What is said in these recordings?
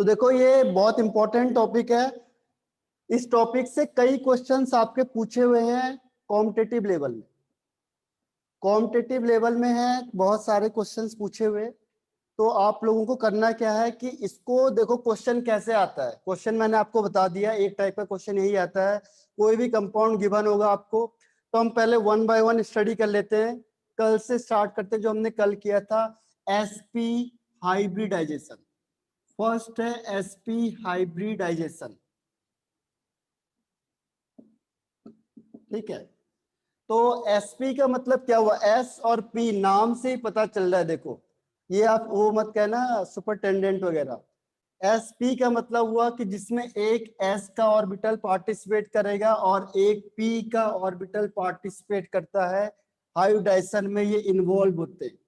तो देखो ये बहुत इंपॉर्टेंट टॉपिक है। इस टॉपिक से कई क्वेश्चंस आपके पूछे हुए हैं कॉम्पिटिटिव लेवल में। कॉम्पिटिटिव लेवल में है बहुत सारे क्वेश्चंस पूछे हुए। तो आप लोगों को करना क्या है कि इसको देखो क्वेश्चन कैसे आता है। क्वेश्चन मैंने आपको बता दिया, एक टाइप का क्वेश्चन यही आता है। कोई भी कंपाउंड गिवन होगा आपको, तो हम पहले वन बाय वन स्टडी कर लेते हैं। कल से स्टार्ट करते हैं जो हमने कल किया था, sp हाइब्रिडाइजेशन। फर्स्ट है sp हाइब्रिडाइजेशन, ठीक है। तो sp का मतलब क्या हुआ, s और p नाम से ही पता चल रहा है। देखो ये आप वो मत कहना सुपरटेंडेंट वगैरह। sp का मतलब हुआ कि जिसमें एक s का ऑर्बिटल पार्टिसिपेट करेगा और एक p का ऑर्बिटल पार्टिसिपेट करता है। हाइब्रिडाइजेशन में ये इन्वॉल्व होते हैं।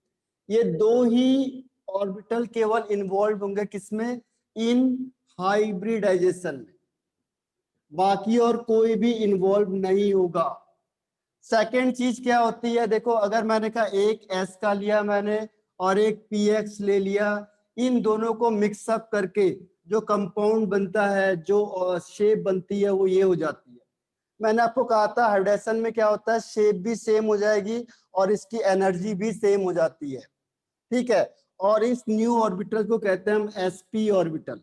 ये दो ही ऑर्बिटल केवल इन्वॉल्व होंगे किसमें, इन हाइब्रिडाइजेशन में, बाकी और कोई भी इन्वॉल्व नहीं होगा। सेकेंड चीज क्या होती है, देखो अगर मैंने कहा एक s का लिया मैंने और एक px ले लिया, इन दोनों को मिक्सअप करके जो कंपाउंड बनता है, जो शेप बनती है, वो ये हो जाती है। मैंने आपको कहा था हाइब्रिडेशन में क्या होता है, शेप भी सेम हो जाएगी और इसकी एनर्जी भी सेम हो जाती है, ठीक है। और इस न्यू ऑर्बिटल को कहते हैं हम sp ऑर्बिटल।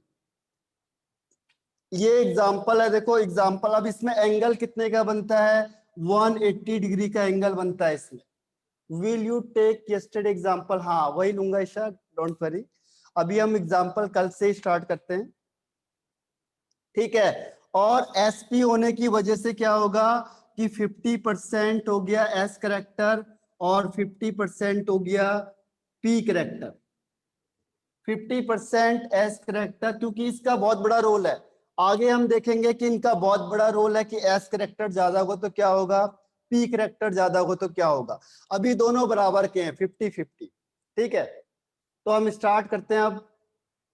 ये एग्जाम्पल है, देखो एग्जाम्पल। अब इसमें एंगल कितने का बनता है, 180 डिग्री का एंगल बनता है इसमें। Will you take yesterday example, हाँ वही लूंगा ईशा, डोंट वरी। अभी हम एग्जाम्पल कल से स्टार्ट करते हैं, ठीक है। और sp होने की वजह से क्या होगा कि 50% हो गया s करेक्टर और 50% हो गया p करेक्टर। 50% एस करेक्टर, क्योंकि इसका बहुत बड़ा रोल है। आगे हम देखेंगे कि इनका बहुत बड़ा रोल है कि एस करेक्टर ज्यादा होगा तो क्या होगा, पी करेक्टर ज्यादा होगा तो क्या होगा। अभी दोनों बराबर के हैं, 50-50, ठीक है। तो हम स्टार्ट करते हैं। अब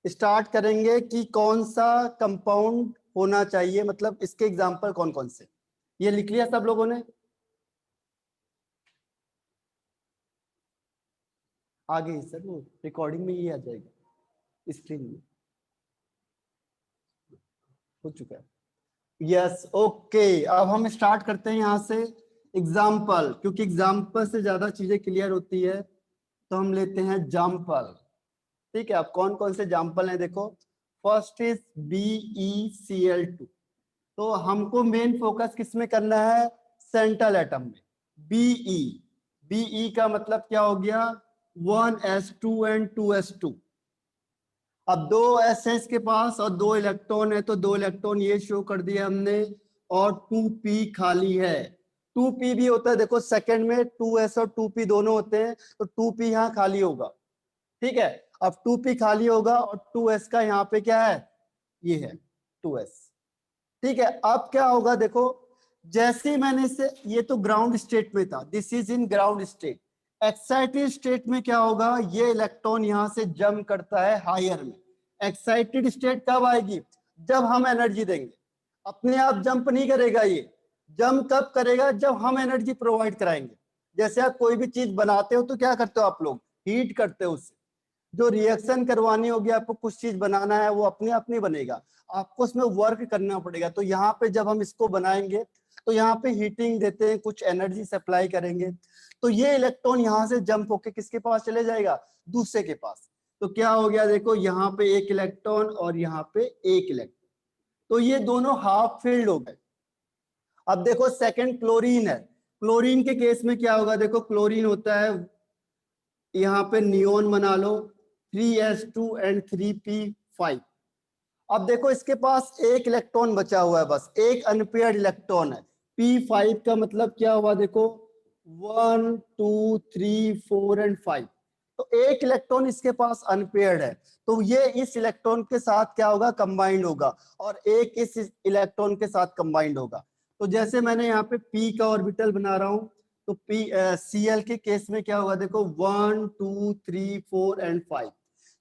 स्टार्ट करेंगे कि कौन सा कंपाउंड होना चाहिए, मतलब इसके एग्जाम्पल कौन कौन से। ये लिख लिया सब लोगों ने, आगे ही सर वो रिकॉर्डिंग में ये आ जाएगा स्क्रीन में, हो चुका है। यस ओके, अब हम स्टार्ट करते हैं यहाँ से एग्जाम्पल, क्योंकि एग्जाम्पल से ज्यादा चीजें क्लियर होती है। तो हम लेते हैं जाम्पल, ठीक है। अब कौन कौन से जाम्पल हैं देखो। First is BeCl2। तो हमको मेन फोकस किस में करना है, सेंट्रल एटम में। Be का मतलब क्या हो गया, 1s2 एंड 2s2। अब दो एस है इसके पास और दो इलेक्ट्रॉन है, तो दो इलेक्ट्रॉन ये शो कर दिया हमने, और 2p खाली है। 2p भी होता है, देखो सेकंड में 2s और 2p दोनों होते हैं, तो 2p यहाँ खाली होगा, ठीक है। अब 2p खाली होगा और 2s का यहाँ पे क्या है, ये है 2s, ठीक है। अब क्या होगा देखो, जैसे ही मैंने इसे, ये तो ग्राउंड स्टेट में था, this is in ground state. Excited state में क्या होगा, ये इलेक्ट्रॉन यहां से जंप करता है हायर में। एक्साइटेड स्टेट कब आएगी, जब हम एनर्जी देंगे। अपने आप जंप नहीं करेगा, ये जंप कब करेगा, जब हम एनर्जी प्रोवाइड कराएंगे। जैसे आप कोई भी चीज बनाते हो तो क्या करते हो आप लोग, हीट करते हो उससे। जो रिएक्शन करवानी होगी आपको, कुछ चीज बनाना है, वो अपने आप नहीं बनेगा, आपको उसमें वर्क करना पड़ेगा। तो यहाँ पे जब हम इसको बनाएंगे तो यहाँ पे हीटिंग देते हैं, कुछ एनर्जी सप्लाई करेंगे, तो ये इलेक्ट्रॉन यहाँ से जंप होके किसके पास चले जाएगा, दूसरे के पास। तो क्या हो गया देखो, यहाँ पे एक इलेक्ट्रॉन और यहाँ पे एक इलेक्ट्रॉन, तो ये दोनों हाफ फील्ड हो गए। अब देखो सेकंड क्लोरीन है। क्लोरीन के केस में क्या होगा, देखो क्लोरीन होता है, यहाँ पे नियोन बना लो, 3s2 एंड 3p5। अब देखो इसके पास एक इलेक्ट्रॉन बचा हुआ है, बस एक अनपेयर्ड इलेक्ट्रॉन है। p5 का मतलब क्या हुआ देखो, 1 2 3 4 एंड 5। तो एक इलेक्ट्रॉन इसके पास अनपेयर्ड है, तो ये इस इलेक्ट्रॉन के साथ क्या होगा, कंबाइंड होगा, और एक इस इलेक्ट्रॉन के साथ कंबाइंड होगा। तो जैसे मैंने यहाँ पे p का ऑर्बिटल बना रहा हूं, तो Cl के केस में क्या होगा देखो, 1 2 3 4 एंड 5,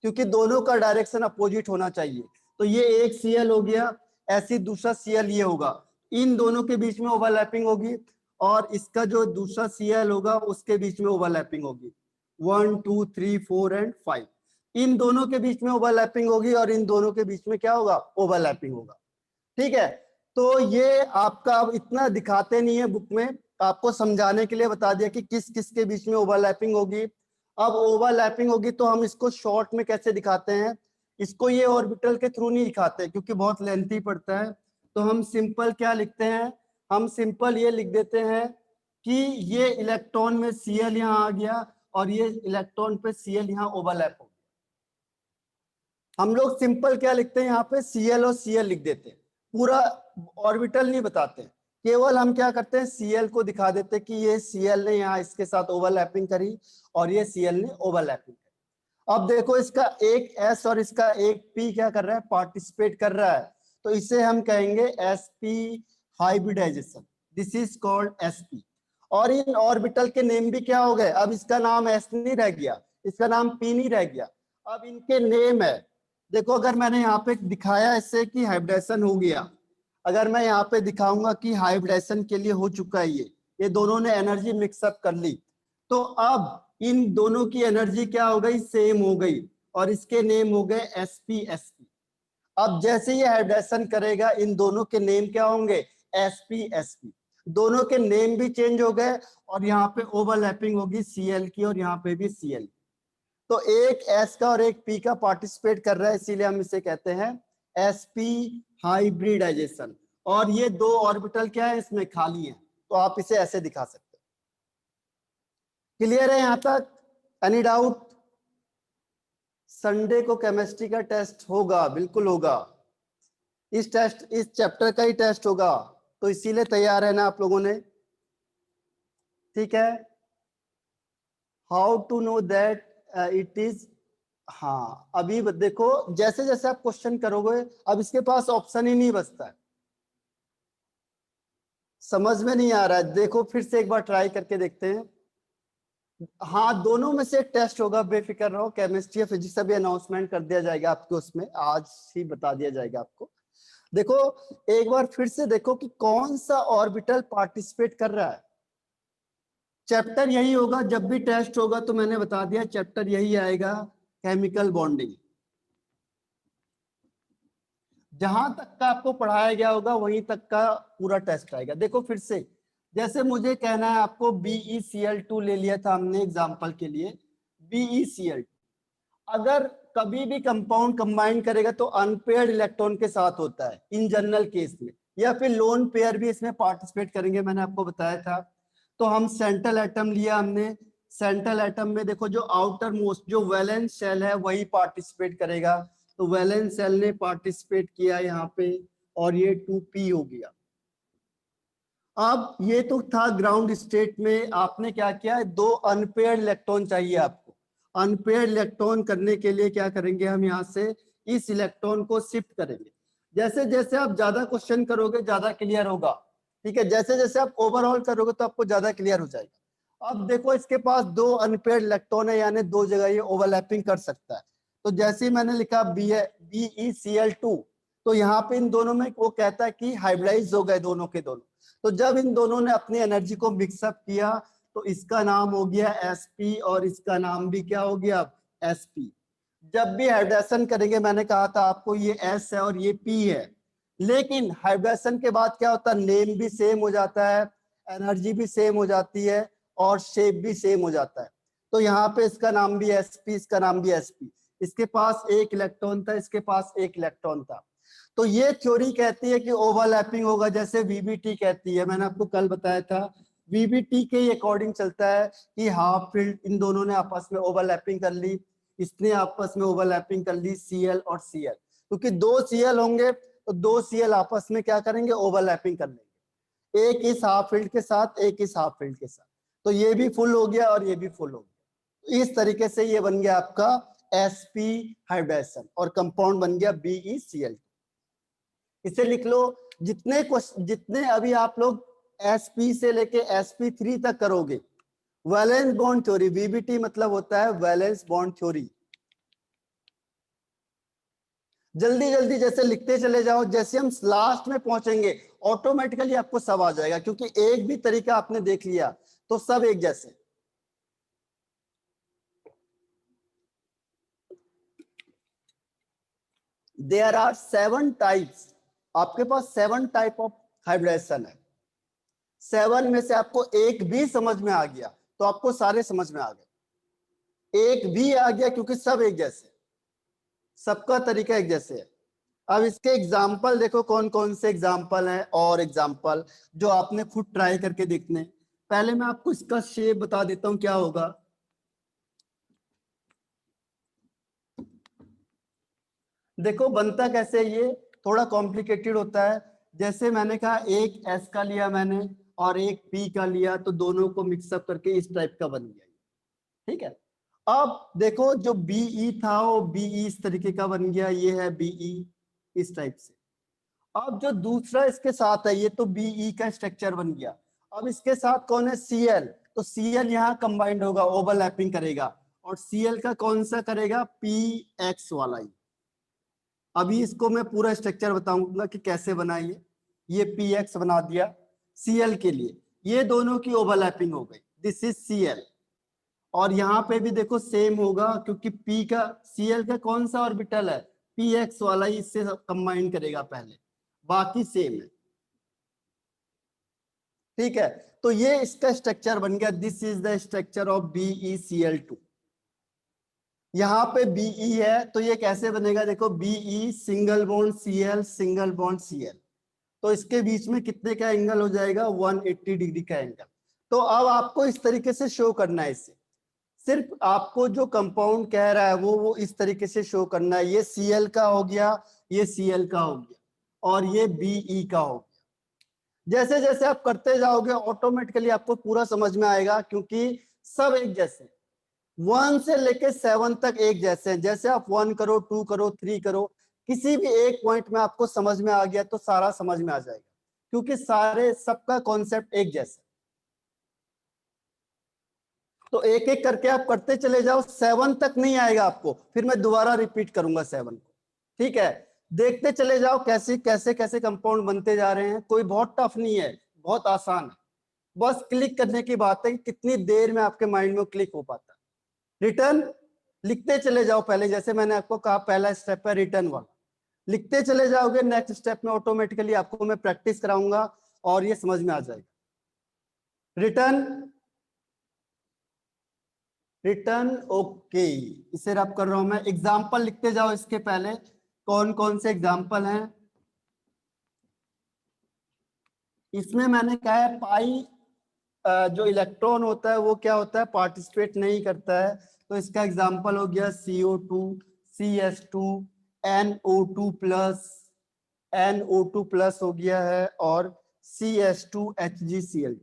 क्योंकि दोनों का डायरेक्शन अपोजिट होना चाहिए। तो ये एक Cl हो गया, ऐसी दूसरा Cl ये होगा, इन दोनों के बीच में ओवरलैपिंग होगी, और इसका जो दूसरा Cl होगा उसके बीच में ओवरलैपिंग होगी, 1 2 3 4 एंड 5। इन दोनों के बीच में ओवरलैपिंग होगी और इन दोनों के बीच में क्या होगा, ओवरलैपिंग होगा। ठीक है, तो ये आपका अब इतना दिखाते नहीं है बुक में, आपको समझाने के लिए बता दिया कि किस किस के बीच में ओवरलैपिंग होगी। अब ओवरलैपिंग होगी तो हम इसको शॉर्ट में कैसे दिखाते हैं, इसको ये ऑर्बिटल के थ्रू नहीं दिखाते क्योंकि बहुत लेंथी पड़ता है। तो हम सिंपल क्या लिखते हैं, हम सिंपल ये लिख देते हैं कि ये इलेक्ट्रॉन में Cl यहाँ आ गया और ये इलेक्ट्रॉन पे Cl यहाँ ओवरलैप हो गया। हम लोग सिंपल क्या लिखते हैं, यहाँ पे Cl और Cl लिख देते हैं, पूरा ऑर्बिटल नहीं बताते, केवल हम क्या करते हैं Cl को दिखा देते कि ये Cl ने यहाँ इसके साथ ओवरलैपिंग करी और ये Cl ने ओवरलैपिंग करी। अब देखो इसका एक S और इसका एक P क्या कर रहा है, पार्टिसिपेट कर रहा है, तो इसे हम कहेंगे sp hybridisation, this is called sp। और इन ऑर्बिटल के नेम भी क्या हो गए, अब इसका नाम s नहीं रह गया, इसका नाम p नहीं रह गया, अब इनके नेम है। देखो अगर मैंने यहाँ पे दिखाया इससे कि हाइब्रिडाइजेशन हो गया, अगर मैं यहाँ पे दिखाऊंगा कि हाइब्रिडाइजेशन के लिए हो चुका है, ये दोनों ने एनर्जी मिक्सअप कर ली, तो अब इन दोनों की एनर्जी क्या हो गई, सेम हो गई और इसके नेम हो गए sp। अब जैसे ये हाइब्रिडेशन करेगा इन दोनों के नेम क्या होंगे, sp। दोनों के नेम भी चेंज हो गए और यहाँ पे ओवरलैपिंग होगी Cl की और यहाँ पे भी Cl। तो एक S का और एक P का पार्टिसिपेट कर रहा है, इसीलिए हम इसे कहते हैं sp हाइब्रिडाइजेशन। और ये दो ऑर्बिटल क्या है, इसमें खाली है, तो आप इसे ऐसे दिखा सकते हैं। क्लियर है यहाँ तक, एनी डाउट? संडे को केमिस्ट्री का टेस्ट होगा, बिल्कुल होगा, इस चैप्टर का ही टेस्ट होगा, तो इसीलिए तैयार है ना आप लोगों ने? ठीक है, how to know that it is, हाँ अभी देखो जैसे जैसे आप क्वेश्चन करोगे अब इसके पास ऑप्शन ही नहीं बचता है, समझ में नहीं आ रहा है, देखो फिर से एक बार ट्राई करके देखते हैं। हाँ दोनों में से टेस्ट होगा, बेफिक्र रहो, केमिस्ट्री या फिजिक्स अभी अनाउंसमेंट कर दिया जाएगा आपको, उसमें आज ही बता दिया जाएगा आपको। देखो एक बार फिर से देखो कि कौन सा ऑर्बिटल पार्टिसिपेट कर रहा है, चैप्टर यही होगा, जब भी टेस्ट होगा तो मैंने बता दिया चैप्टर यही आएगा, केमिकल बॉन्डिंग। जहां तक का आपको पढ़ाया गया होगा वहीं तक का पूरा टेस्ट आएगा। देखो फिर से, जैसे मुझे कहना है आपको BeCl2 ले लिया था हमने एग्जांपल के लिए, BeCl2 अगर कभी भी कंपाउंड कंबाइन करेगा तो अनपेयर्ड इलेक्ट्रॉन के साथ होता है इन जनरल केस में, या फिर लोन पेयर भी इसमें पार्टिसिपेट करेंगे, मैंने आपको बताया था। तो हम सेंट्रल एटम लिया हमने, सेंट्रल एटम में देखो जो आउटर मोस्ट जो वैलेंस शेल है वही पार्टिसिपेट करेगा, तो वैलेंस शेल ने पार्टिसिपेट किया यहाँ पे और ये 2p हो गया। अब ये तो था ग्राउंड स्टेट में, आपने क्या किया, दो अनपेयर्ड इलेक्ट्रॉन चाहिए आपको, अनपेयर्ड इलेक्ट्रॉन करने के लिए क्या करेंगे हम, यहाँ से इस इलेक्ट्रॉन को शिफ्ट करेंगे। जैसे जैसे आप ज्यादा क्वेश्चन करोगे ज्यादा क्लियर होगा, ठीक है, जैसे जैसे आप ओवरऑल करोगे तो आपको ज्यादा क्लियर हो जाएगा। अब देखो इसके पास दो अनपेयर्ड इलेक्ट्रॉन है, यानी दो जगह ये ओवरलैपिंग कर सकता है। तो जैसे ही मैंने लिखा BeCl2, तो यहाँ पे इन दोनों में वो कहता है कि हाइब्रिडाइज हो गए दोनों के दोनों। तो जब इन दोनों ने अपनी एनर्जी को मिक्सअप किया तो इसका नाम हो गया sp और इसका नाम भी क्या हो गया, sp। जब भी हाइब्रिडेशन करेंगे, मैंने कहा था आपको ये s है और ये p है, लेकिन हाइब्रिडेशन के बाद क्या होता है, नेम भी सेम हो जाता है, एनर्जी भी सेम हो जाती है और शेप भी सेम हो जाता है। तो यहाँ पे इसका नाम भी sp, इसका नाम भी sp, इसके पास एक इलेक्ट्रॉन था, इसके पास एक इलेक्ट्रॉन था। तो ये थ्योरी कहती है कि ओवरलैपिंग होगा, जैसे VBT कहती है, मैंने आपको कल बताया था VBT के अकॉर्डिंग चलता है कि हाफ फील्ड इन दोनों ने आपस में ओवरलैपिंग कर ली, इसने आपस में ओवरलैपिंग कर ली Cl और Cl, क्योंकि दो Cl होंगे तो दो Cl आपस में क्या करेंगे, ओवरलैपिंग कर लेंगे, एक इस हाफ फील्ड के साथ एक इस हाफ फील्ड के साथ, तो ये भी फुल हो गया और ये भी फुल हो गया। इस तरीके से ये बन गया आपका sp हाइब्रिडेशन और कंपाउंड बन गया BeCl2। इसे लिख लो, जितने अभी आप लोग sp से लेके sp3 तक करोगे, वैलेंस बॉन्ड थ्योरी, VBT मतलब होता है वैलेंस बॉन्ड थ्योरी। जल्दी जल्दी जैसे लिखते चले जाओ, जैसे हम लास्ट में पहुंचेंगे ऑटोमेटिकली आपको सब आ जाएगा, क्योंकि एक भी तरीका आपने देख लिया तो सब एक जैसे। देयर आर 7 टाइप्स, आपके पास 7 टाइप ऑफ हाइब्रिडाइजेशन है। 7 में से आपको एक भी समझ में आ गया तो आपको सारे समझ में आ गए। एक भी आ गया क्योंकि सब एक जैसे, सबका तरीका एक जैसे है। अब इसके एग्जाम्पल देखो कौन कौन से एग्जाम्पल हैं, और एग्जाम्पल जो आपने खुद ट्राई करके देखने। पहले मैं आपको इसका शेप बता देता हूं क्या होगा। देखो बनता कैसे, ये थोड़ा कॉम्प्लिकेटेड होता है। जैसे मैंने कहा एक एस का लिया मैंने और एक पी का लिया, तो दोनों को मिक्सअप करके इस टाइप का बन गया। ठीक है, अब देखो जो बीई था वो बीई इस तरीके का बन गया, ये है बीई इस टाइप से। अब जो दूसरा इसके साथ है ये तो बीई का स्ट्रक्चर बन गया। अब इसके साथ कौन है, सीएल, तो सीएल यहाँ कंबाइंड होगा, ओवरलैपिंग करेगा, और सीएल का कौन सा करेगा, पी एक्स वाला ही। अभी इसको मैं पूरा स्ट्रक्चर बताऊंगा कि कैसे बना ये पी एक्स बना दिया सीएल के लिए, ये दोनों की ओवरलैपिंग हो गई, दिस इज सीएल। और यहाँ पे भी देखो सेम होगा क्योंकि पी का सीएल का कौन सा ऑर्बिटल है, पी एक्स वाला ही, इससे कंबाइन करेगा पहले, बाकी सेम है। ठीक है, तो ये इसका स्ट्रक्चर बन गया, this is the structure of BeCl2। यहाँ पे बीई है तो ये कैसे बनेगा, देखो BE single bond CL single bond CL, तो इसके बीच में कितने का एंगल हो जाएगा, 180 डिग्री का एंगल। तो अब आपको इस तरीके से शो करना है इसे, सिर्फ आपको जो कंपाउंड कह रहा है वो इस तरीके से शो करना है। ये सीएल का हो गया, ये सीएल का हो गया, और ये बीई का हो गया। जैसे जैसे आप करते जाओगे ऑटोमेटिकली आपको पूरा समझ में आएगा, क्योंकि सब एक जैसे, 1 से लेके 7 तक एक जैसे हैं। जैसे आप 1 करो, 2 करो, 3 करो, किसी भी एक पॉइंट में आपको समझ में आ गया तो सारा समझ में आ जाएगा, क्योंकि सारे सबका कॉन्सेप्ट एक जैसा। तो एक एक करके आप करते चले जाओ, 7 तक नहीं आएगा आपको, फिर मैं दोबारा रिपीट करूंगा 7 को। ठीक है, देखते चले जाओ कैसे कैसे कैसे कंपाउंड बनते जा रहे हैं। कोई बहुत टफ नहीं है, बहुत आसान है, बस क्लिक करने की बात है कि कितनी देर में आपके माइंड में क्लिक हो पाता है। रिटर्न लिखते चले जाओ, पहले जैसे मैंने आपको कहा पहला स्टेप है रिटर्न वाला, लिखते चले जाओगे, नेक्स्ट स्टेप में ऑटोमेटिकली आपको मैं प्रैक्टिस कराऊंगा और ये समझ में आ जाएगा। रिटर्न रिटर्न ओके, इसे रब कर रहा हूं मैं। एग्जाम्पल लिखते जाओ इसके पहले, कौन कौन से एग्जाम्पल हैं। इसमें मैंने कहा है पाई जो इलेक्ट्रॉन होता है वो क्या होता है, पार्टिसिपेट नहीं करता है। तो इसका एग्जाम्पल हो गया CO2, CS2, NO2 plus, NO2 plus हो गया है, और CS2 HgCl।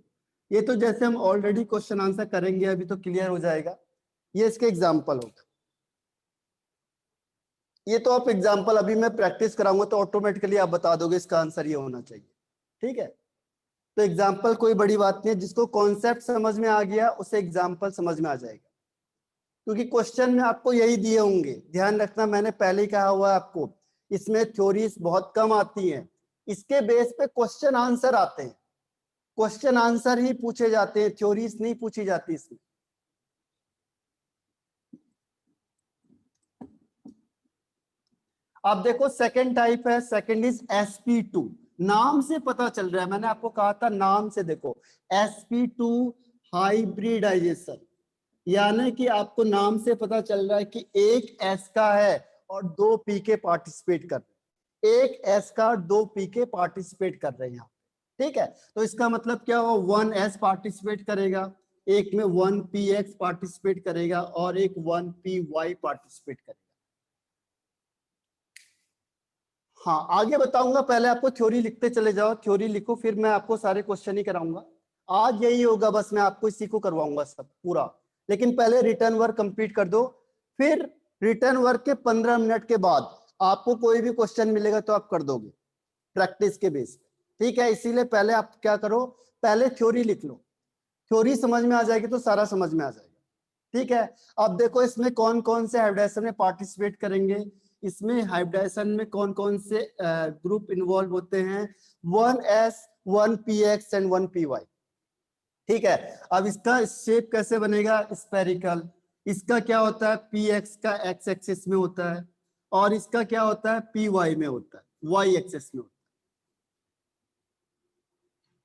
ये तो जैसे हम ऑलरेडी क्वेश्चन आंसर करेंगे अभी तो क्लियर हो जाएगा। ये इसके एग्जाम्पल होगा। ये तो आप एग्जाम्पल अभी मैं प्रैक्टिस कराऊंगा तो ऑटोमेटिकली आप बता दोगे इसका आंसर ये होना चाहिए। ठीक है, तो एग्जाम्पल कोई बड़ी बात नहीं है, जिसको कॉन्सेप्ट समझ में आ गया उसे एग्जाम्पल समझ में आ जाएगा, क्योंकि क्वेश्चन में आपको यही दिए होंगे। ध्यान रखना, मैंने पहले ही कहा हुआ है आपको, इसमें थ्योरीज बहुत कम आती हैं, इसके बेस पे क्वेश्चन आंसर आते हैं, क्वेश्चन आंसर ही पूछे जाते हैं, थ्योरीज नहीं पूछी जाती इसमें। अब देखो सेकंड टाइप है, सेकंड इज sp2। नाम से पता चल रहा है, मैंने आपको कहा था नाम से देखो, sp2 हाइब्रिडाइजेशन, यानी कि आपको नाम से पता चल रहा है कि एक S का है और 2 P के पार्टिसिपेट कर रहे हैं, एक S का और 2 P के पार्टिसिपेट कर रहे हैं यहाँ। ठीक है, तो इसका मतलब क्या हो, 1S पार्टिसिपेट करेगा, एक में 1PX पार्टिसिपेट करेगा और एक 1PY पार्टिसिपेट करेगा। हाँ आगे बताऊंगा, पहले आपको थ्योरी लिखते चले जाओ, थ्योरी लिखो, फिर मैं आपको सारे क्वेश्चन ही कराऊंगा। आज यही होगा, बस मैं आपको इसी को करवाऊंगा सब पूरा, लेकिन पहले रिटर्न वर्क कंप्लीट कर दो। फिर रिटर्न वर्क के 15 मिनट के बाद आपको कोई भी क्वेश्चन मिलेगा तो आप कर दोगे प्रैक्टिस के बेस पे। ठीक है, इसीलिए पहले आप क्या करो, पहले थ्योरी लिख लो, थ्योरी समझ में आ जाएगी तो सारा समझ में आ जाएगा। ठीक है, अब देखो इसमें कौन कौन से हाइब्रिडाइजेशन में पार्टिसिपेट करेंगे। इसमें हाइब्रिडाइजेशन में कौन कौन से ग्रुप इन्वॉल्व होते हैं, 1S, 1PX एंड 1PY। ठीक है, अब इसका शेप कैसे बनेगा, स्पेरिकल। इसका क्या होता है, PX का एक्स एक्सिस में होता है और इसका क्या होता है, पी वाई में होता है, वाई एक्सेस में होता है।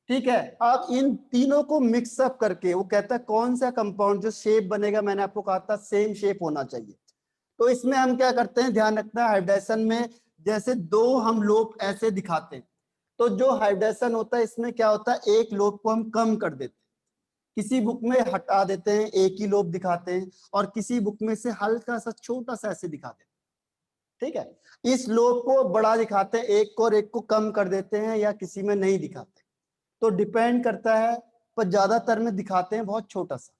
ठीक है, अब इन तीनों को मिक्सअप करके वो कहता है कौन सा कंपाउंड जो शेप बनेगा, मैंने आपको कहा था सेम शेप होना चाहिए। तो इसमें हम क्या करते हैं, ध्यान रखना है हाइब्रिडेशन में, जैसे दो हम लोब ऐसे दिखाते हैं, तो जो हाइब्रिडेशन होता है इसमें क्या होता है, एक लोब को हम कम कर देते हैं, किसी बुक में हटा देते हैं, एक ही लोब दिखाते हैं, और किसी बुक में से हल्का सा छोटा सा ऐसे दिखा देते हैं। ठीक है, इस लोब को बड़ा दिखाते हैं एक को, और एक को कम कर देते हैं, या किसी में नहीं दिखाते, तो डिपेंड करता है, पर ज्यादातर में दिखाते हैं बहुत छोटा सा।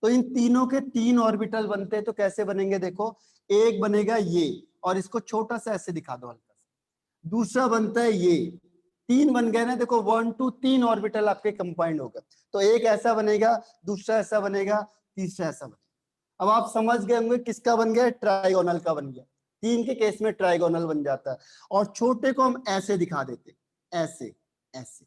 तो इन तीनों के तीन ऑर्बिटल बनते हैं, तो कैसे बनेंगे देखो, एक बनेगा ये, और इसको छोटा सा ऐसे दिखा दो हल्का सा, दूसरा बनता है ये, तीन बन गए ना, देखो 1 2 3 ऑर्बिटल आपके कंबाइंड हो गए, तो एक ऐसा बनेगा, दूसरा ऐसा बनेगा, तीसरा ऐसा बनेगा। अब आप समझ गए होंगे किसका बन गया, ट्राइगोनल का बन गया, तीन के केस में ट्राइगोनल बन जाता है, और छोटे को हम ऐसे दिखा देते, ऐसे ऐसे।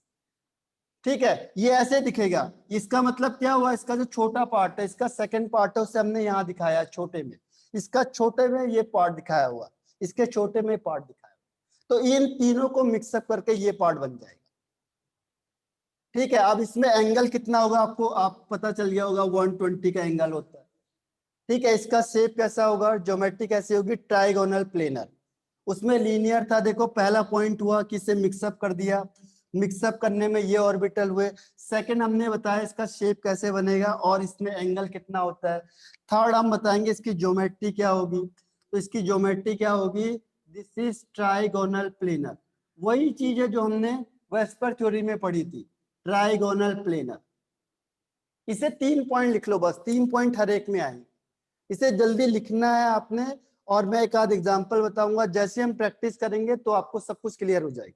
ठीक है, ये ऐसे दिखेगा, इसका मतलब क्या हुआ, इसका जो छोटा पार्ट है, इसका सेकंड पार्ट है, उसे हमने यहाँ दिखाया छोटे में, इसका छोटे में ये पार्ट दिखाया हुआ, इसके छोटे में पार्ट दिखाया हुआ, तो इन तीनों को मिक्सअप करके ये पार्ट बन जाएगा। ठीक है, अब इसमें एंगल कितना होगा आपको, आप पता चल गया होगा 120 का एंगल होता है। ठीक है, इसका शेप कैसा होगा, ज्योमेट्री कैसी होगी, ट्राइगोनल प्लेनर। उसमें लीनियर था, देखो पहला पॉइंट हुआ कि इसे मिक्सअप कर दिया, मिक्सअप करने में ये ऑर्बिटल हुए। सेकंड हमने बताया इसका शेप कैसे बनेगा और इसमें एंगल कितना होता है। थर्ड हम बताएंगे इसकी ज्योमेट्री क्या होगी, तो इसकी ज्योमेट्री क्या होगी, दिस इज ट्राइगोनल प्लेनर। वही चीज है जो हमने वेस्पर थ्योरी में पढ़ी थी, ट्राइगोनल प्लेनर। इसे 3 पॉइंट लिख लो बस, 3 पॉइंट हर एक में आएंगे, इसे जल्दी लिखना है आपने। और मैं एक आध एग्जांपल बताऊंगा, जैसे हम प्रैक्टिस करेंगे तो आपको सब कुछ क्लियर हो जाएगा,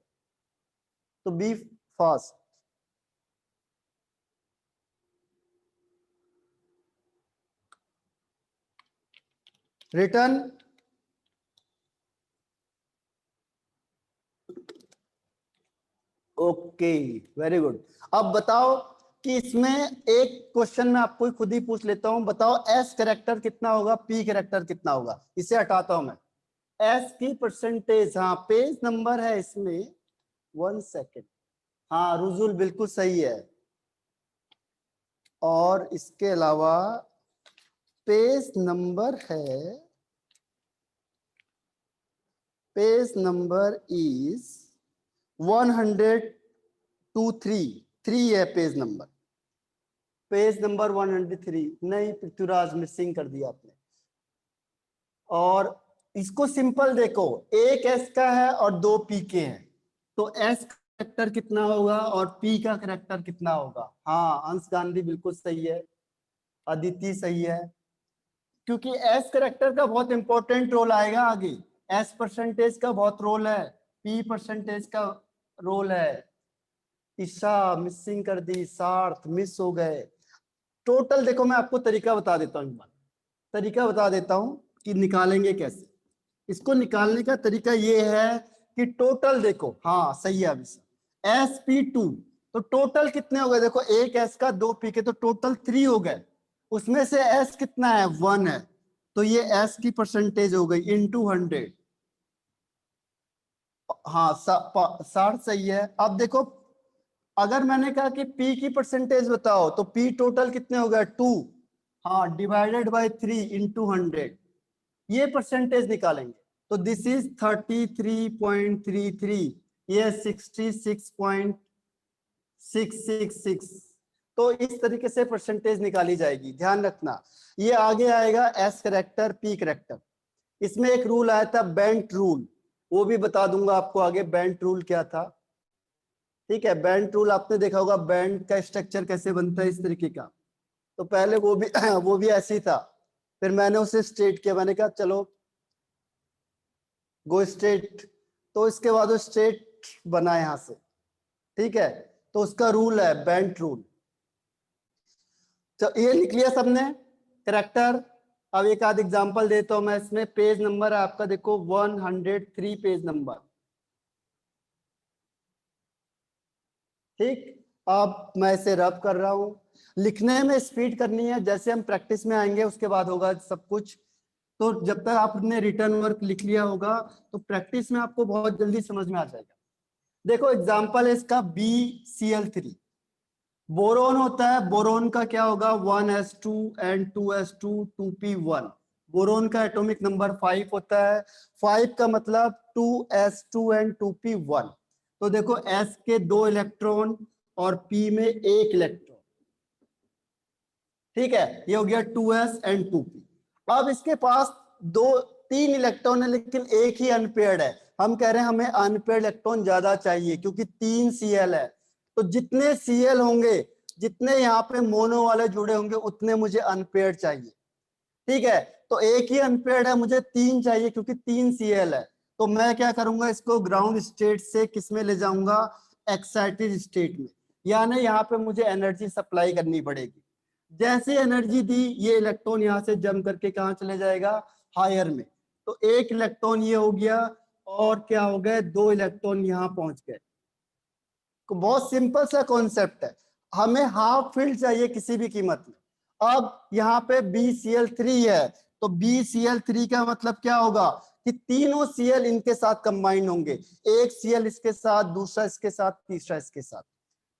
तो be fast. Return, okay, very good. अब बताओ कि इसमें एक क्वेश्चन मैं आपको खुद ही पूछ लेता हूं, बताओ एस कैरेक्टर कितना होगा, पी कैरेक्टर कितना होगा, इसे हटाता हूं मैं। एस की परसेंटेज, हाँ पेज नंबर है इसमें, 1 सेकेंड, हाँ रुजुल बिल्कुल सही है। और इसके अलावा पेज नंबर है, पेज नंबर इज 103 है पेज नंबर, पेज नंबर 103 नहीं, पृथ्वीराज मिसिंग कर दिया आपने। और इसको सिंपल देखो, एक एस का है और 2 पी के हैं, तो एस करेक्टर कितना होगा और पी का करेक्टर कितना होगा। हाँ अंश गांधी बिल्कुल सही है, अदिति सही है, क्योंकि एस करेक्टर का बहुत इंपॉर्टेंट रोल आएगा आगे, एस परसेंटेज का बहुत रोल है, पी परसेंटेज का रोल है। ईशा मिसिंग कर दी, सार्थ मिस हो गए। टोटल देखो मैं आपको तरीका बता देता हूँ, तरीका बता देता हूँ कि निकालेंगे कैसे। इसको निकालने का तरीका ये है कि टोटल देखो, हाँ सही है अभी, SP2, तो टोटल कितने हो गए, देखो एक एस का 2 पी के, तो टोटल 3 हो गए, उसमें से एस कितना है, 1 है, तो ये एस की परसेंटेज हो गई इनटू 100। हाँ 60 सही है। अब देखो अगर मैंने कहा कि पी की परसेंटेज बताओ, तो पी टोटल कितने हो गए, 2, हाँ डिवाइडेड बाय 3 इंटू 100, ये परसेंटेज निकालेंगे, तो दिस इज 33.33, ये 66.666, तो इस तरीके से परसेंटेज निकाली जाएगी, ध्यान रखना। ये आगे आएगा एस करेक्टर, पी करेक्टर। इसमें एक रूल आया था बेंट रूल, वो भी बता दूंगा आपको आगे, बेंट रूल क्या था। ठीक है, बेंट रूल आपने देखा होगा, बेंट का स्ट्रक्चर कैसे बनता है इस तरीके का, तो पहले वो भी वो भी ऐसे ही था, फिर मैंने उसे स्ट्रेट किया, मैंने कहा चलो गो स्ट्रेट, तो इसके बाद वो स्ट्रेट बना यहां से। ठीक है, तो उसका रूल है बेंट रूल। तो ये लिख लिया सबने करेक्टर। अब एक आध एग्जांपल देता हूं मैं, इसमें पेज नंबर है आपका देखो 103 पेज नंबर। ठीक, अब मैं इसे रब कर रहा हूं, लिखने में स्पीड करनी है, जैसे हम प्रैक्टिस में आएंगे उसके बाद होगा सब कुछ। तो जब तक आपने रिटर्न वर्क लिख लिया होगा तो प्रैक्टिस में आपको बहुत जल्दी समझ में आ जाएगा। देखो एग्जांपल है इसका BCl3। बोरोन होता है, बोरोन का क्या होगा 1s2 and 2s2 2p1। Boron का एटॉमिक नंबर 5 होता है। 5 का मतलब 2s2 and 2p1। तो देखो s के 2 इलेक्ट्रॉन और p में 1 इलेक्ट्रॉन। ठीक है, ये हो गया 2s and 2p। अब इसके पास 3 इलेक्ट्रॉन है लेकिन एक ही अनपेयर्ड है। हम कह रहे हैं हमें अनपेयर्ड इलेक्ट्रॉन ज्यादा चाहिए क्योंकि 3 Cl है। तो जितने Cl होंगे, जितने यहाँ पे मोनो वाले जुड़े होंगे, उतने मुझे अनपेयर्ड चाहिए। ठीक है, तो एक ही अनपेयर्ड है, मुझे 3 चाहिए क्योंकि 3 Cl है। तो मैं क्या करूंगा, इसको ग्राउंड स्टेट से किस में ले जाऊंगा, एक्साइटेड स्टेट में। यानी यहाँ पे मुझे एनर्जी सप्लाई करनी पड़ेगी। जैसे एनर्जी दी, ये इलेक्ट्रॉन यहाँ से जम करके कहाँ चले जाएगा, हायर में। तो 1 इलेक्ट्रॉन ये हो गया और क्या हो गए, 2 इलेक्ट्रॉन यहाँ पहुंच गए। बहुत सिंपल सा कॉन्सेप्ट है। हमें हाफ फील्ड चाहिए किसी भी कीमत में। अब यहाँ पे BCl3 है, तो BCl3 का मतलब क्या होगा कि तीनों Cl इनके साथ कंबाइंड होंगे। एक Cl इसके साथ, दूसरा इसके साथ, तीसरा इसके साथ।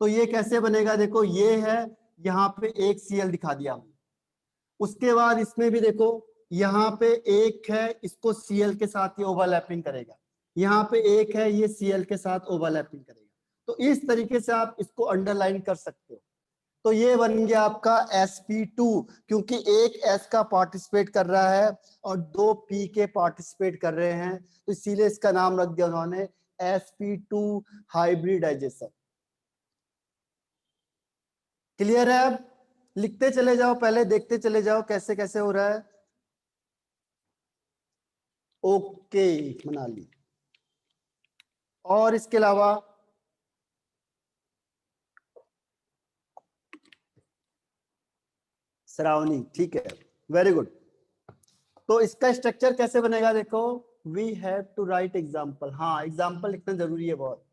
तो ये कैसे बनेगा, देखो ये है, यहाँ पे एक Cl दिखा दिया हमने। उसके बाद इसमें भी देखो, यहाँ पे एक है, इसको Cl के साथ ये ओवरलैपिंग करेगा। यहाँ पे एक है, ये Cl के साथ ओवरलैपिंग करेगा। तो इस तरीके से आप इसको अंडरलाइन कर सकते हो। तो ये बन गया आपका sp2, क्योंकि एक s का पार्टिसिपेट कर रहा है और 2 p के पार्टिसिपेट कर रहे हैं, तो इसीलिए इसका नाम रख दिया उन्होंने sp2 हाइब्रिडाइजेशन। क्लियर है? अब लिखते चले जाओ, पहले देखते चले जाओ कैसे कैसे हो रहा है। ओके, बना ली। और इसके अलावा सराउंडिंग, ठीक है, वेरी गुड। तो इसका स्ट्रक्चर कैसे बनेगा, देखो we have to write example. हाँ, एग्जाम्पल लिखना जरूरी है बहुत।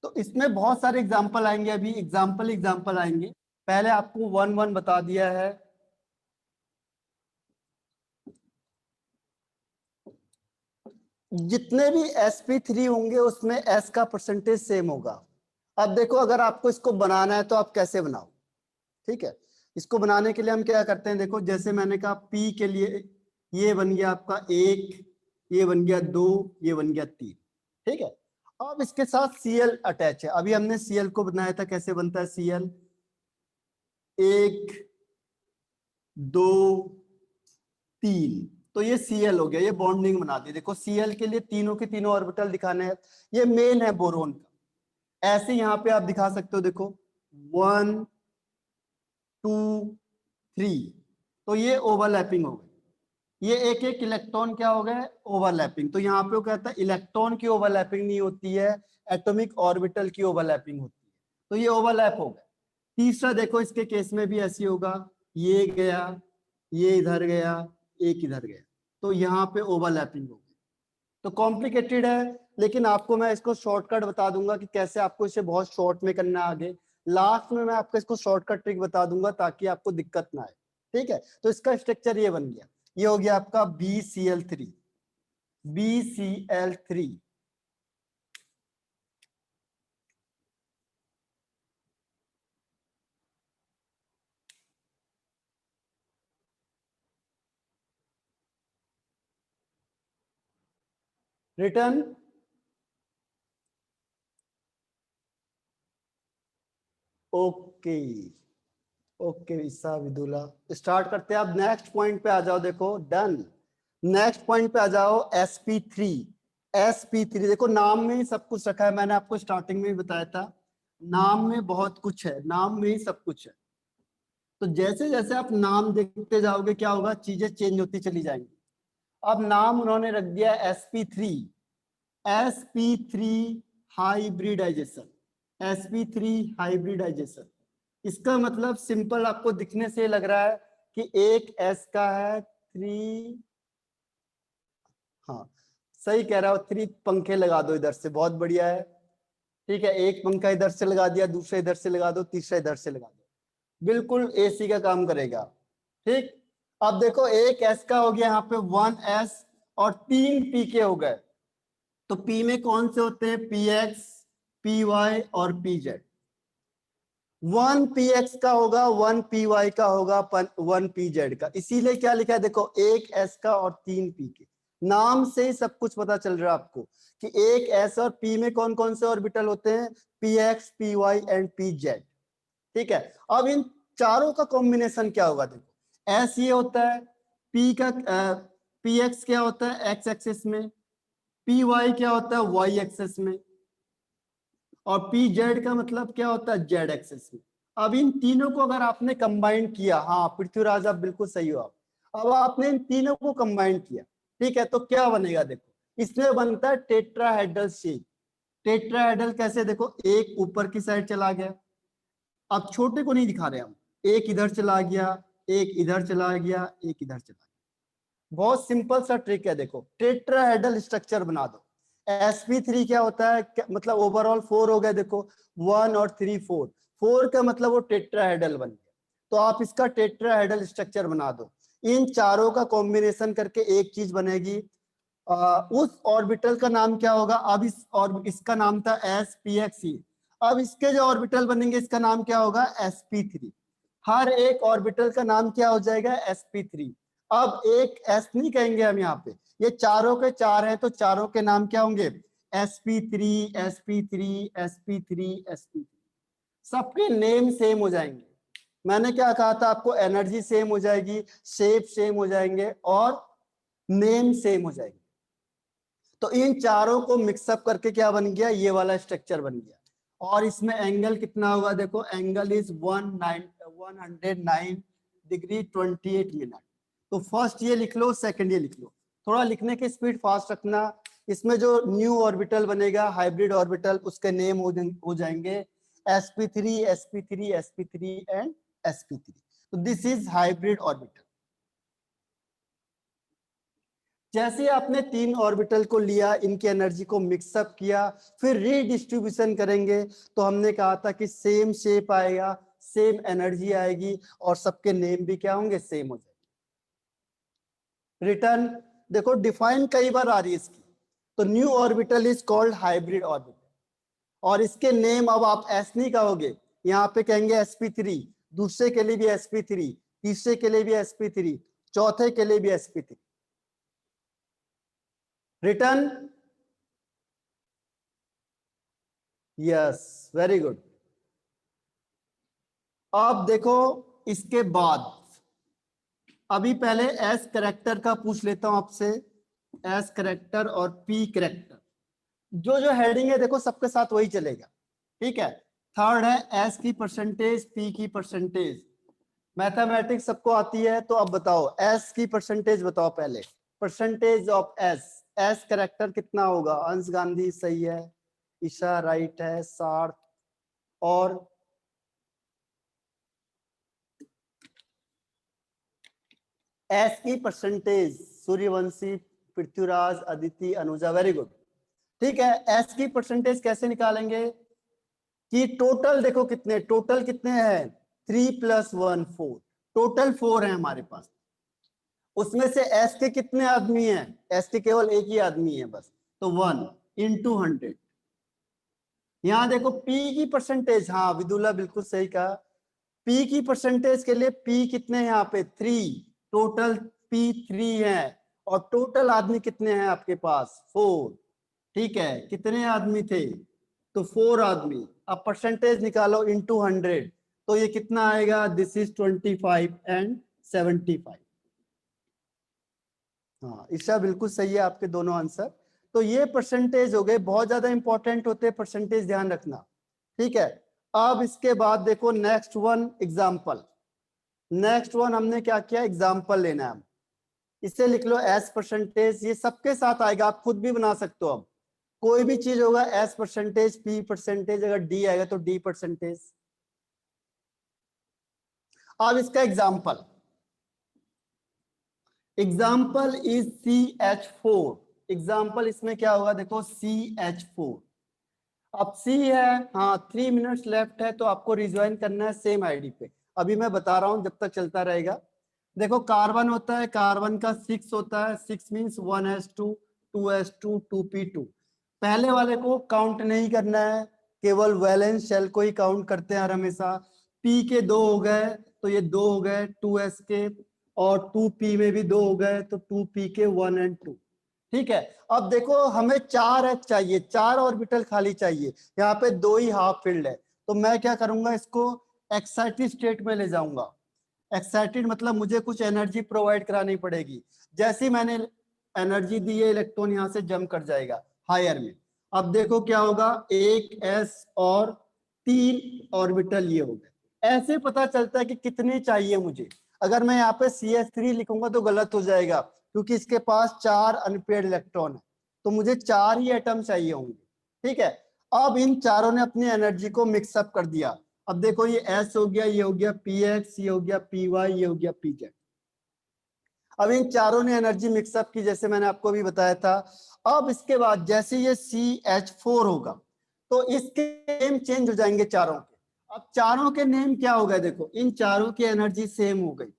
तो इसमें बहुत सारे एग्जाम्पल आएंगे, अभी एग्जाम्पल आएंगे। पहले आपको 1-1 बता दिया है। जितने भी sp3 होंगे उसमें s का परसेंटेज सेम होगा। अब देखो, अगर आपको इसको बनाना है तो आप कैसे बनाओ। ठीक है, इसको बनाने के लिए हम क्या करते हैं, देखो जैसे मैंने कहा p के लिए ये बन गया आपका 1, ये बन गया 2, ये बन गया 3। ठीक है, अब इसके साथ Cl अटैच है। अभी हमने Cl को बनाया था, कैसे बनता है Cl, 1 2 3। तो ये Cl हो गया, ये बॉन्डिंग बना दी। देखो Cl के लिए तीनों के तीनों ऑर्बिटल दिखाने हैं। ये मेन है बोरोन का। ऐसे यहाँ पे आप दिखा सकते हो, देखो 1 2 3। तो ये ओवरलैपिंग हो गई। ये एक एक इलेक्ट्रॉन क्या हो गए, ओवरलैपिंग। तो यहाँ पे वो कहता है इलेक्ट्रॉन की ओवरलैपिंग नहीं होती है, एटॉमिक ऑर्बिटल की ओवरलैपिंग होती है। तो ये ओवरलैप हो गए। तीसरा देखो, इसके केस में भी ऐसी होगा, ये गया, ये इधर गया, एक इधर गया, तो यहाँ पे ओवरलैपिंग हो गई। तो कॉम्प्लिकेटेड है, लेकिन आपको मैं इसको शॉर्टकट बता दूंगा कि कैसे आपको इसे बहुत शॉर्ट में करना है। आगे लास्ट में मैं आपको इसको शॉर्टकट ट्रिक बता दूंगा ताकि आपको दिक्कत ना आए। ठीक है, तो इसका स्ट्रक्चर ये बन गया, ये हो गया आपका BCl3। BCl3 return. Okay okay Isa Vidula, start करते हैं। आप नेक्स्ट पॉइंट पे आ जाओ, देखो डन। नेक्स्ट पॉइंट पे आ जाओ, sp3। sp3 देखो नाम में ही सब कुछ रखा है, मैंने आपको स्टार्टिंग में ही बताया था, नाम में बहुत कुछ है, नाम में ही सब कुछ है। तो जैसे जैसे आप नाम देखते जाओगे क्या होगा, चीजें चेंज होती चली जाएंगी। अब नाम उन्होंने रख दिया sp3। sp3 hybridisation, sp3 hybridisation. इसका मतलब सिंपल आपको दिखने से लग रहा है कि एक s का है 3। हाँ, सही कह रहा हो, 3 पंखे लगा दो इधर से, बहुत बढ़िया है। ठीक है, एक पंखा इधर से लगा दिया, दूसरा इधर से लगा दो, तीसरा इधर से लगा दो, बिल्कुल AC का काम करेगा। ठीक, अब देखो एक s का हो गया यहाँ पे 1s और 3 p के हो गए, तो p में कौन से होते हैं, px, py और pz। 1 px का होगा, 1 py का होगा, 1 pz का। इसीलिए क्या लिखा है देखो, एक s का और 3 p के। नाम से ही सब कुछ पता चल रहा है आपको कि एक s और p में कौन कौन से ऑर्बिटल होते हैं, px, py एंड pz। ठीक है, अब इन चारों का कॉम्बिनेशन क्या होगा देखो, s ये होता है, p का px क्या होता है x एक्सिस में, py क्या होता है y एक्सिस में, और pz का मतलब क्या होता है z एक्सिस में। अब इन तीनों को अगर आपने कंबाइन किया, हाँ पृथ्वीराज आप बिल्कुल सही हो आप, अब आपने इन तीनों को कंबाइन किया, ठीक है, तो क्या बनेगा देखो, इसमें बनता है टेट्राहेड्रल शेप। टेट्राहेड्रल कैसे, देखो एक ऊपर की साइड चला गया, अब छोटे को नहीं दिखा रहे हम, एक इधर चला गया, एक इधर चला गया, एक इधर चला गया। बहुत सिंपल सा ट्रिक है, देखो टेट्राहेड्रल स्ट्रक्चर बना दो। sp3 क्या होता है, मतलब ओवरऑल 4 हो गया, देखो 1 और 3 4, 4 का मतलब वो टेट्राहेड्रल बन गया, तो आप इसका टेट्राहेड्रल स्ट्रक्चर बना दो। इन चारों का कॉम्बिनेशन करके एक चीज बनेगी, उस ऑर्बिटल का नाम क्या होगा, अब इस और इसका नाम था spxe, अब इसके जो ऑर्बिटल बनेंगे इसका नाम क्या होगा sp3। हर एक ऑर्बिटल का नाम क्या हो जाएगा sp3। अब एक s नहीं कहेंगे हम यहाँ पे, ये चारों के चार हैं तो चारों के नाम क्या होंगे, sp3 sp3 sp3 sp3। सबके नेम सेम हो जाएंगे। मैंने क्या कहा था आपको, एनर्जी सेम हो जाएगी, शेप सेम हो जाएंगे और नेम सेम हो जाएंगे। तो इन चारों को मिक्सअप करके क्या बन गया, ये वाला स्ट्रक्चर बन गया। और इसमें एंगल कितना होगा देखो, एंगल इज 109 डिग्री 28 मिनट। तो फर्स्ट ये लिख लो, सेकंड ये लिख लो, थोड़ा लिखने की स्पीड फास्ट रखना। इसमें जो न्यू ऑर्बिटल बनेगा हाइब्रिड ऑर्बिटल, उसके नेम हो जाएंगे sp3 sp3 sp3 and sp3। तो दिस इज हाइब्रिड ऑर्बिटल। जैसे आपने 3 ऑर्बिटल को लिया, इनकी एनर्जी को मिक्सअप किया, फिर रीडिस्ट्रीब्यूशन करेंगे, तो हमने कहा था कि सेम शेप आएगा, सेम एनर्जी आएगी और सबके नेम भी क्या होंगे, सेम हो जाएंगे। रिटर्न देखो डिफाइन कई बार आ रही है इसकी, तो new orbital is called hybrid orbital. और इसके नेम अब आप एस नहीं कहोगे, यहाँ पे कहेंगे sp3, दूसरे के लिए भी sp3, तीसरे के लिए भी sp3, चौथे के लिए भी sp3। Return, yes very good. अब देखो इसके बाद, अभी पहले एस करेक्टर का पूछ लेता हूं आपसे, एस करेक्टर और पी करेक्टर। जो जो हेडिंग है देखो सबके साथ वही चलेगा, ठीक है। थर्ड है एस की परसेंटेज, पी की परसेंटेज। मैथमेटिक्स सबको आती है, तो अब बताओ एस की परसेंटेज बताओ पहले, percentage of S. S character कितना होगा, अंश गांधी सही है, ईशा राइट है, सार्थ और एस की percentage, Suryavanshi, Prithviraj, Aditi, Anuja, very good. ठीक है, एस की परसेंटेज कैसे निकालेंगे कि टोटल देखो कितने, टोटल कितने हैं 3 + 1 4, टोटल 4 है हमारे पास। उसमें से एस के कितने आदमी हैं, एस के केवल एक ही आदमी है बस, तो 1 × 100। यहाँ देखो पी की परसेंटेज, हाँ विदुला बिल्कुल सही कहा, पी की परसेंटेज के लिए पी कितने हैं यहाँ पे 3, टोटल पी 3 है। और टोटल आदमी कितने हैं आपके पास 4, ठीक है, कितने आदमी थे, तो 4 आदमी। अब परसेंटेज निकालो इनटू 100, तो ये कितना आएगा, दिस इज 25 एंड 75। हाँ ईशा बिल्कुल सही है, आपके दोनों आंसर। तो ये परसेंटेज हो गए, बहुत ज्यादा इंपॉर्टेंट होते हैं परसेंटेज, ध्यान रखना, ठीक है। अब इसके बाद देखो next one example. Next one हमने क्या किया, एग्जाम्पल लेना है। इसे लिख लो एस परसेंटेज, ये सबके साथ आएगा, आप खुद भी बना सकते हो। अब कोई भी चीज होगा एस परसेंटेज, पी परसेंटेज, अगर डी आएगा तो डी परसेंटेज। अब इसका example, example is CH4। Example इसमें क्या होगा देखो CH4। अब C है, हाँ 3 मिनट्स लेफ्ट है, तो आपको रिज्वाइन करना है सेम आईडी पे। अभी मैं बता रहा हूं जब तक चलता रहेगा। देखो कार्बन होता है, कार्बन का 6 होता है, 6 मीन्स 1s2 2s2 2p2। पहले वाले को काउंट नहीं करना है, केवल वैलेंस शेल को ही काउंट करते हैं हर हमेशा। p के 2 हो गए तो ये 2 हो गए 2s के, और 2p में भी 2 हो गए तो 2p के 1 और 2। ठीक है, अब देखो हमें 4h चाहिए, 4 ऑर्बिटल खाली चाहिए, यहाँ पे 2 ही हाफ फिल्ड है। तो मैं क्या करूंगा, इसको एक्साइटेड स्टेट में ले जाऊंगा। एक्साइटेड मतलब मुझे कुछ एनर्जी प्रोवाइड करानी पड़ेगी। जैसे ही मैंने एनर्जी दी है, इलेक्ट्रॉन यहाँ से जंप कर जाएगा हायर में। अब देखो क्या होगा, 1s और 3 ऑर्बिटल ये हो गए। ऐसे पता चलता है कि कितने चाहिए मुझे। अगर मैं यहाँ पे CH3 लिखूंगा तो गलत हो जाएगा, क्योंकि इसके पास 4 अनपेयर्ड इलेक्ट्रॉन है, तो मुझे 4 ही एटम चाहिए होंगे। ठीक है, अब इन चारों ने अपनी एनर्जी को मिक्सअप कर दिया। अब देखो ये S हो गया, ये हो गया PX, ये हो गया PY, ये हो गया PZ। अब इन चारों ने एनर्जी मिक्सअप की, जैसे मैंने आपको भी बताया था। अब इसके बाद जैसे ये CH4 होगा तो इसके नेम चेंज हो जाएंगे चारों के। अब चारों के नेम क्या हो गए, देखो इन चारों की एनर्जी सेम हो गई,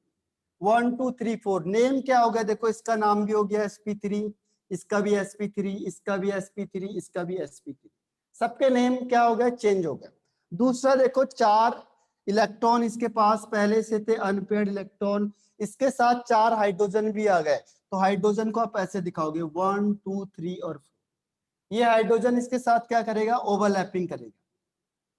1 2 3 4। नेम क्या हो गया, देखो इसका नाम भी हो गया sp3, इसका भी sp3, इसका भी sp3, इसका भी sp3। सबके नेम क्या हो गए, चेंज हो गए। दूसरा देखो 4 इलेक्ट्रॉन इसके पास पहले से थे, अनपेयर्ड इलेक्ट्रॉन, इसके साथ 4 हाइड्रोजन भी आ गए। तो हाइड्रोजन को आप ऐसे दिखाओगे 1 2 3 और 4। ये हाइड्रोजन इसके साथ क्या करेगा, ओवरलैपिंग करेगा।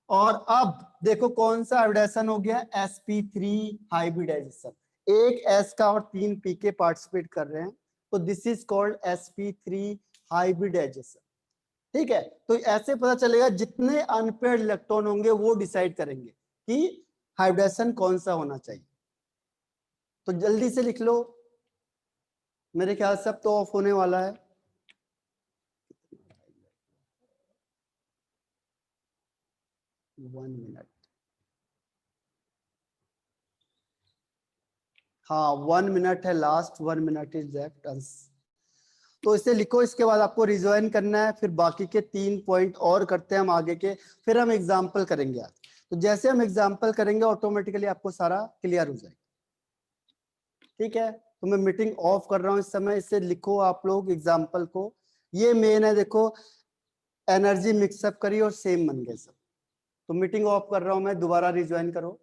और अब देखो कौन सा हाइब्रिडेशन हो गया, sp3 हाइब्रिडाइजेशन। एक s का और 3 p के पार्टिसिपेट कर रहे हैं, तो this is called sp3 hybridisation. ठीक है, तो ऐसे पता चलेगा जितने अनपेयर्ड इलेक्ट्रॉन होंगे वो डिसाइड करेंगे कि हाइब्रिडेशन कौन सा होना चाहिए। तो जल्दी से लिख लो, मेरे ख्याल से अब तो ऑफ होने वाला है। वन मिनट, हाँ 1 मिनट है लास्ट, 1 मिनट इज लेफ्ट। तो इसे लिखो, इसके बाद आपको रिजॉइन करना है, फिर बाकी के 3 पॉइंट और करते हैं हम आगे के, फिर हम एग्जाम्पल करेंगे आज। तो जैसे हम एग्जाम्पल करेंगे ऑटोमेटिकली आपको सारा क्लियर हो जाएगा। ठीक है, तो मैं मीटिंग ऑफ कर रहा हूँ इस समय, इसे लिखो आप लोग एग्जाम्पल को। ये मेन है, देखो एनर्जी मिक्सअप करी और सेम बन गए सब। तो मीटिंग ऑफ कर रहा हूँ मैं, दोबारा रिज्वाइन करो।